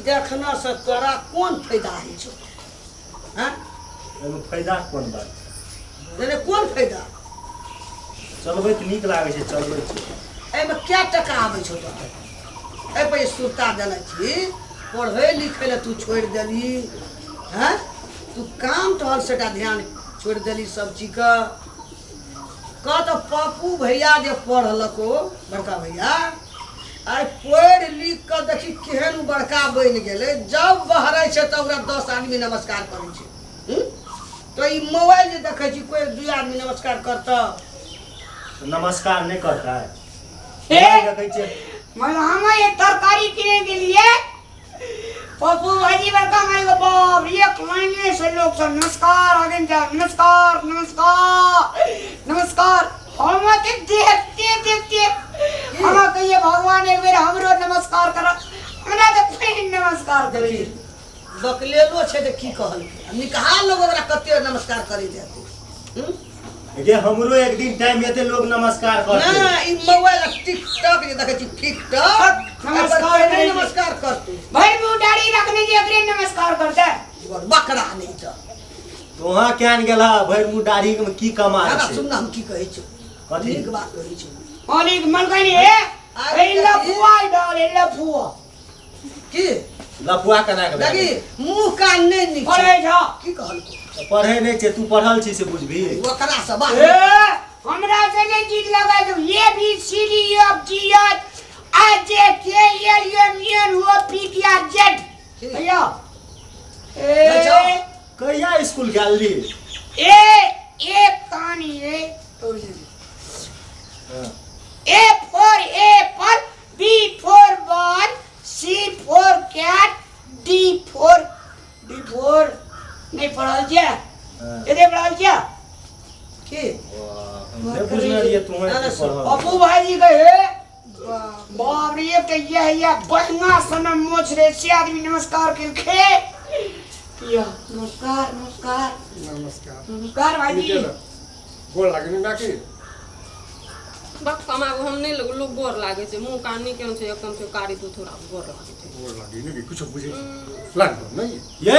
देखना से तोरा कौन फायदा है छो हां एमे फायदा कोन बात एने कौन फायदा चलबै त नीक लागे छै चलबै छै एमे क्या टका आबै छौ तोरा ए पे सुरता देना छी पढ़े लिखे ले तू छोड़ देली हैं तू काम टहल सेटा ध्यान छोड़ देली सब चीज का तो पप्पू भैया जे पढ़लको बड़का भैया आई पढ़ लिख के देखी केहन बड़का बन गेले जब बहरे छै तब ओकरा 10 आदमी नमस्कार करै छै तो ई मोबाइल जे देखै छी कोई 2 आदमी नमस्कार करता नमस्कार नहीं करता है हम ये तरकारी किने के लिए पप्पू भाजी बड़का माई को बाप एक महीने से लोग सब नमस्कार आगे जा नमस्कार नमस्कार नमस्कार हम के देखते हम कहिए भगवान एक बेर हमरो नमस्कार करा हमरा तो कोई नमस्कार करे बकलेलो छै त की कहल निकाह लोग ओकरा कते नमस्कार करै जाते ये हमरो एक दिन टाइम येते लोग नमस्कार करते ना ई मोबाइल टिकटॉक जे देखै छी टिकटॉक नमस्कार नमस्कार करते भाई मुंह दाढ़ी रखने के एकरे नमस्कार करता बकरा नहीं त तो वहां केन गेला भैर मुंह दाढ़ी में की कमा दादा छै सुन हम की कहै छी कथी नीक बात कहै छी अनेक मन कहनी ए लफुआ डाल लफुआ की लफुआ कना के लगी मुंह कान नहीं नीचे पढ़े जा की कहल पढ़े नहीं छै तू पढ़ल छी से बुझबी बकरा सब बात ए हमरा से नहीं चीज लगा दो ये भी C D of G H J K L M N O P K Z भैया ए कहिया स्कूल गेली ए एक कहानी है A for apple, B for ball, C for cat, D for नहीं पढ़ल क्या ये पढ़ल क्या की हमने बुझना रहिए तुम्हें पढ़ल पप्पू भाई कहे बाप रे ये कहिया या बहना सनम मोछ रे से आदमी नमस्कार के खे किया नमस्कार नमस्कार नमस्कार नमस्कार भाई गोल लागनी ना की बक कमागो हम नहीं लोग गोर लागे छे मुंह कान नहीं केन छे एकदम से कारी दू थोड़ा गोर लागे छे गोल लागनी की कुछ बुझे लाग नहीं ये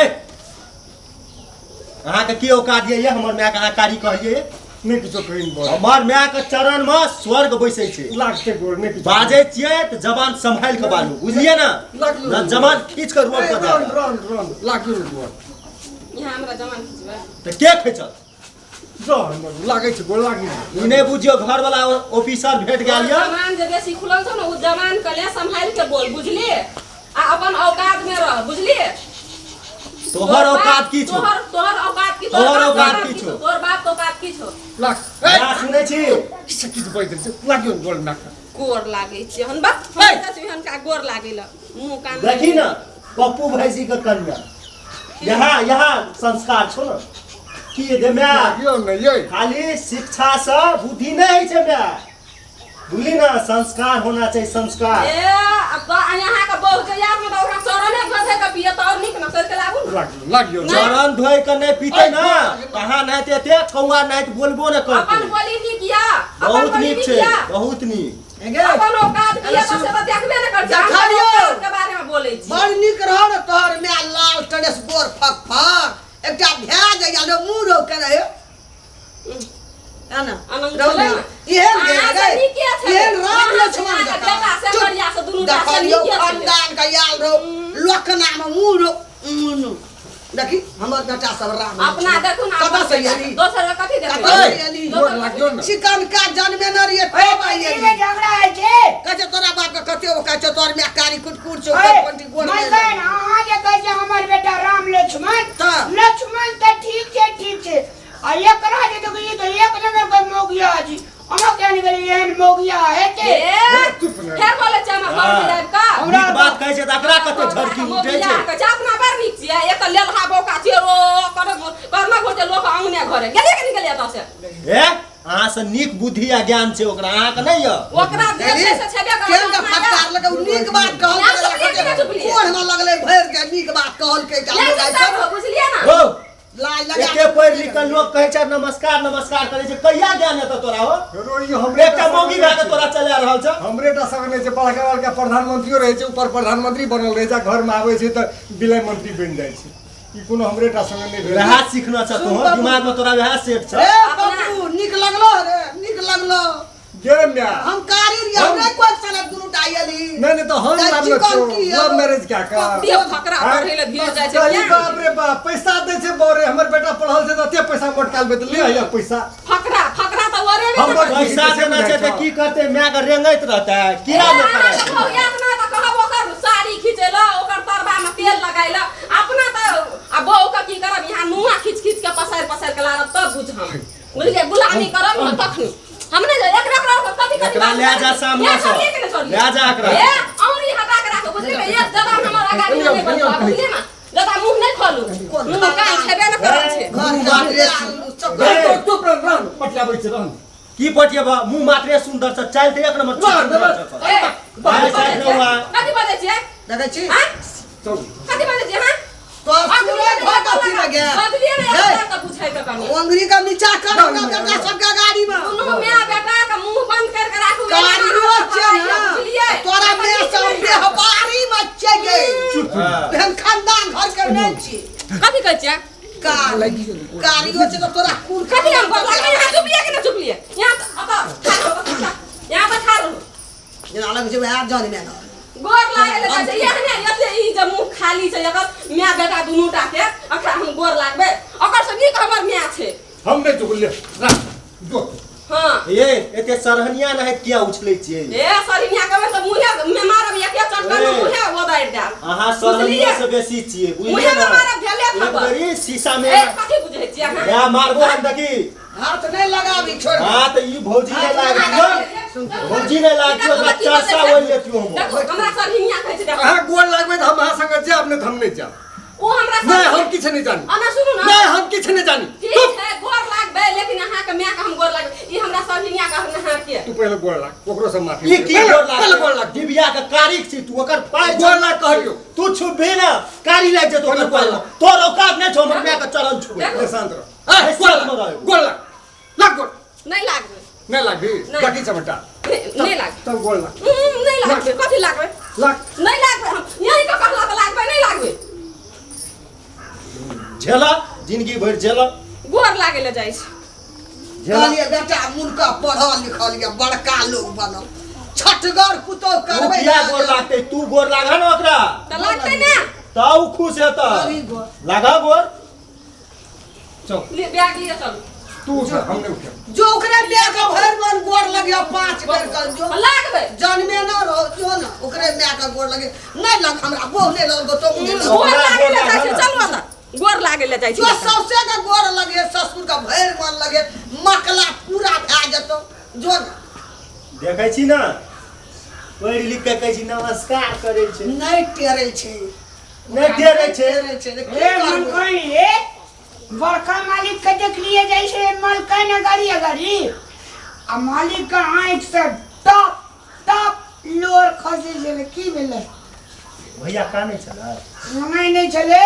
अहाँ के की औकात ये हमर माय के अहाँ कारी कहिए नहीं कुछ कहिन बोल हमर माय के चरण में स्वर्ग बैसै छै लागते गोल नहीं कुछ बाजे छियै त जबान संभाल के बालू बुझलिए ना ना जबान खींच के रोड पर रन जा रन लागी गोल यहाँ हमरा जमान खिचबे त के खिचल रन लागे छ गोल लागी ई नहीं बुझियो घर वाला ऑफिसर भेट गेल ये जमान जे बेसी खुलल छ न उ जमान के ले संभाल के बोल बुझली आ अपन औकात में रह बुझली तोहर औकात की छौ तोहर औकात की तोहर औकात की छौ तोहर बाप औकात की छौ लाग या सुनै छी सकी तो बैठ लागी गोल ना गोर लागे छे हन बक हम हन का गोर लागेला मुंह कान देखी ना पप्पू भाईजी के कन्या यहाँ संस्कार छौ न की दे मैं यो नहीं ये खाली शिक्षा से बुद्धि नहीं है छे मैं बुझली ना संस्कार होना चाहिए संस्कार ए अब यहाँ का बहुत यार में तो ओकरा चरणे फसे के पिए तो और निक न कर के लागू लागी चरण धोई के नहीं पीते ना कहां नहीं ते कौआ नहीं बोलबो न अपन करते बोली नी किया बहुत नीक छे बहुत नीक अपन औकात किया तो से देखबे न कर जा के बारे में बोलै छी बड़ नीक रह न तोहर में लाल टनेस बोर फक फक एकटा भ्या जाया न मुंह रो के रहे आना आनंद रहो चले ना इहेन गे इहेन राम लक्ष्मण बेटा से बढ़िया से दुनु टा से देखलियो नीके खानदान का याल रो लोकना में मुंह रो देखी हमर बेटा सब राम अपना देखू ना कतऽ से याली दोसर के कथि देखू कतऽ से याली चिकन का जन्मे न रहिए तब आइए में झगड़ा है छे कहे तोरा बाप के कते ओ कहे तोर में कारी कुटकुट छौ पंटी गोड़ मैं में कहन हां जे कहे छे हमर बेटा राम लक्ष्मण लक्ष्मण त ठीक छे आ एकरा जे तो ये तो एक नंबर पे मोगिया जी हम क्या नहीं करी एहन मोगिया है के फेर बोले छ हमर घर में का नीक बात कहै छै त एकरा कते झड़की उठै छै के अपना पर नीक छियै एक लेलहा बोका छिरो करना खोजे लोक अंगने घरे गेले के निकलिया त से ए अहाँ से नीक बुद्धि आ ज्ञान छै ओकरा अहाँ के नहीं य ओकरा देखे से छबे कर केन का फटकार लगे नीक बात कहल कोन में लगले भर के नीक बात कहल के बुझलिए ना लाज एते पढ़ लिख के लोग कहै छै नमस्कार नमस्कार करै छै कहिया ज्ञान हेतौ तोरा हो रोई हमरे एकटा मौगी भए के तोरा चला रहल छ हमरे टा संग नहीं छै बड़का बड़का प्रधानमंत्रियो रहे छै ऊपर प्रधानमंत्री बनल रहे छै घर में आवे छै त विलय मंत्री बन जाय छै ई कोनो हमरे टा संग नहीं भेल वएह सीखना छ तू दिमाग में तोरा वएह सेट छ ए बाबू निक लगलो रे निक लगलो गे म्या हम कारी रिया नहीं कोई साला दुनु टाइली नहीं तो हम मारलो छो लव मैरिज क्या का दियो फकरा पढ़े ले धीरे जाय छै चली बाप रे बाप पैसा दे छै बोरे हमर बेटा पढ़ल छै त ते पैसा मोटकाल बे ले आइया पैसा फकरा त ओरे हम पैसा देना छै त की करते माय के रेंगैत रहतै कीड़ा में खड़ा कहौ यातना त कहब ओकर साड़ी खींचेला ओकर तरबा में तेल लगाइला अपना त आ बहू का की करब यहां नुआ खींच खींच के पसार के लारब तब बुझहम बुझलिए गुलामी करब न तखनी हमने एकरा कथि एकरा ले जा सामने से ले जा एकरा ए औरी हटा के राख बुझलिए एक जबान हमर आगाड़ी नहीं बनबा बुझलिए ना जदा मुंह नहीं खोलू मुंह काई छेबे न करै छै घर बाटे चुप रह पटलाबै छै रहन की पटिया मुंह मात्रे सुंदर से चल ते एक नंबर ए कथि बाजै छियै देखै छी हां चल कथि बाजै छियै हां तो पूरे घर कथि लगे बदलिए में एकरा का पूछै के कनी अंगरी का नीचा कर होगा बेटा सबका गाड़ी में दुनू माय बेटा का मुंह बंद कर के राखू गाड़ी में छै बुझलिए तोरा में सामने हमारी मच्चे गए चुप हम खानदान घर के नहीं छी कथि कहै छियै गाड़ियों से तो तोरा कुल कथि हम बोल रहा यहां चुपलिए कि न चुपलिए यहां पर खा रहो जेना लगे छै वह जान में गोर लागले कहै छै एहने एते ई जे मुंह खाली छै एकर माय बेटा दुनूटा के अखरा हम गोर लागबे ओकर से नीक हमर माय छै हम नहीं चुप ले जो हां ए एते सरहनिया न है किया उछलै छियै ए सरिनिया कहबे त मुंहे में मारब एके चटका में मुंहे ओदारि दे अहाँ सरहनिया से बेसी छियै बुझलिए मुंहे में ना मारब भेले एक खबर बड़ी शीशा में ए कथि बुझै छियै अहाँ या मारबो हम देखी हाथ नहीं लगाबी छोड़ हां त ई भौजी ने लाग दियो भौजी ने लाग दियो बच्चा सा ओइ लेतियो हम देखो हमरा सरिनिया कहै छै देखो अहाँ गोल लागबे त हम अहाँ संग जाब ने हम नहीं जाब ओ हमरा नहीं हम किछ नहीं जानी अना सुनु ना नहीं हम किछ नहीं जानी ठीक है गोर लागबे लेकिन अहाँ के माय के हम गोर लागबे ई हमरा सरिनिया का अहाँ के तू पहले गोल लाग ओकरो से माफी ई की गोर लाग पहले गोल लाग दिव्या के कारिक छी तू ओकर पाय गोल लाग कहलियो तू छुबे ना कारी लाग जेतो ओकर पाय तोर औकात नहीं छौ हमर माय के चरण छुबे ले शांत रह ए गोल में गोल लाग गोल नहीं लागबे नहीं लागबी नहीं। बाकी चमटा नहीं लागबे तब गोल लाग नहीं लागबे कथि लागबे लाग नहीं लागबे हम यही का कहला त लागबे नहीं लागबे झेला जिंदगी भर झेला गोर लागे ले जाय छै कहलिए बेटा मुनका पढ़ल लिखल या बड़का लोग बनल छठगर पुतो करबै मुखिया गोर लागते तू गोर लागा ना ओकरा त लागतै ना ताऊ खुश हेता अभी गोर। लगा गोर चल ले बैग लिए चल तू उठ हमने उठे जो ओकरे बेग के भर मन गोर लगे 5 बेर कर जो लागबे जन्मे न रहो जो ना ओकरे माय के गोर लगे नहीं लग हमरा बोह नहीं लग तो नहीं लग गोर लागे ले जाय छै चलवा ना गोर लागे ले जाय जो छै सबसे का गोर लगे ससुर का भैर मन लगे मकला पूरा भा जतो जो ना देखै छी ना पढ़ि लिख के कहै छी नमस्कार करै छै नहीं टेरे छे नहीं टेरे छै ए मन कोई ए बड़का मालिक के देख लिए जैसे मालिक ने गाड़ी आ मालिक का आंख से टप टप लोर खसे चले की भेले भैया कानै छला नहीं चले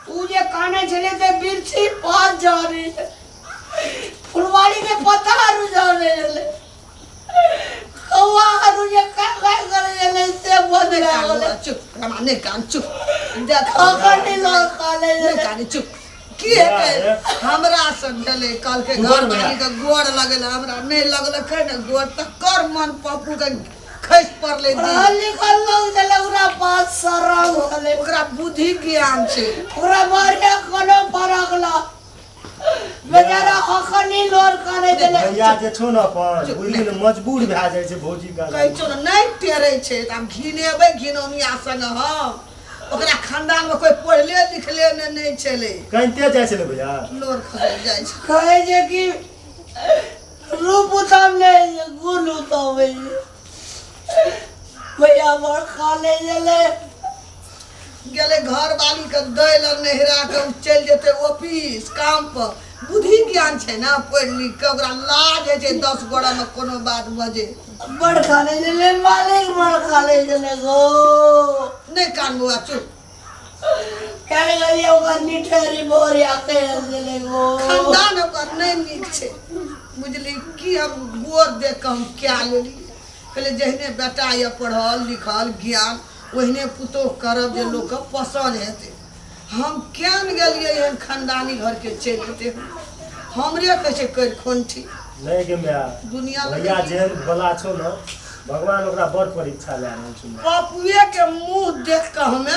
उ जे काने चले ते बिरछी पास जा रही है फुलवाड़ी के पत्ता हरु जा रहे कौवा हरु जे का करे ले से बंद गए चुप रमाने कान चुप देख अगर नहीं लोग काले नहीं कान चुप की है हमरा सब भेले कल के घर वाली के गोड़ लगल हमरा नहीं लगल के न गोड़ त कर मन पप्पू के खस पड़ले दी लिखल लोग चले ओकरा पास सरग होले ओकरा बुद्धि ज्ञान छै ओकरा मारे कोनो फरक ला बेचारा हखनी लोर करे देले भैया जे छौ न अपन बुझली न मजबूर भए जाइ छै भौजी का कहै छौ न नहीं टेरे छै त हम घिनेबै घिनौनिया संग हम ओकरा खानदान में कोई पढ़ले लिखले नहीं छले कहिते जाइ छले भैया लोर खस जाय छै कहे जे कि रूप उतामने गुण उतामे भैया मोर खाले जले गेले घर वाली के दै ल नहरा के चल जेते ऑफिस काम पर बुद्धि ज्ञान छै ना पढ़ लिख के ओकरा लाज है छै 10 गोड़ा में कोनो बात बजे बड़ खाले जले मालिक बड़ खाले जले गो नहीं कान बुआ चुप कल गलिया ओकर निठरी बोरी आके गेले गो खानदान ओकर नहीं नीक छै बुझली कि हम गोर देख के हम क्या लेली कहले जहने बेटा ये पढ़ल लिखल ज्ञान ओहने पुतोह करब जे लोक के पसंद हेतै हम क्या न गेलिए एहन खानदानी घर के चलि जेतै हमरे कहै छै कर खोंठी नहीं के मैं दुनिया भैया जेहन भला छो ना भगवान ओकरा बड़ परीक्षा ले रहल छै पपुए के मुंह देख के हमे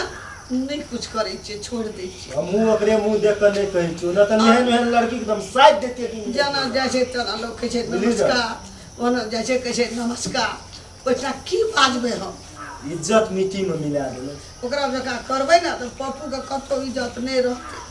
नहीं कुछ करे छे छोड़ दे छे हमहू ओकरे मुंह देख के नहीं कहै छु न त एहन एहन लड़की एकदम साइड देते दिन जना जैसे तना लोग कहै छै नमस्कार ओना जैसे कहै छै नमस्कार ओइटा की बाजबे हम इज्जत मिट्टी में मिला देले ओकरा जका करबै ना तो पप्पू के कतो इज्जत नहीं रहतै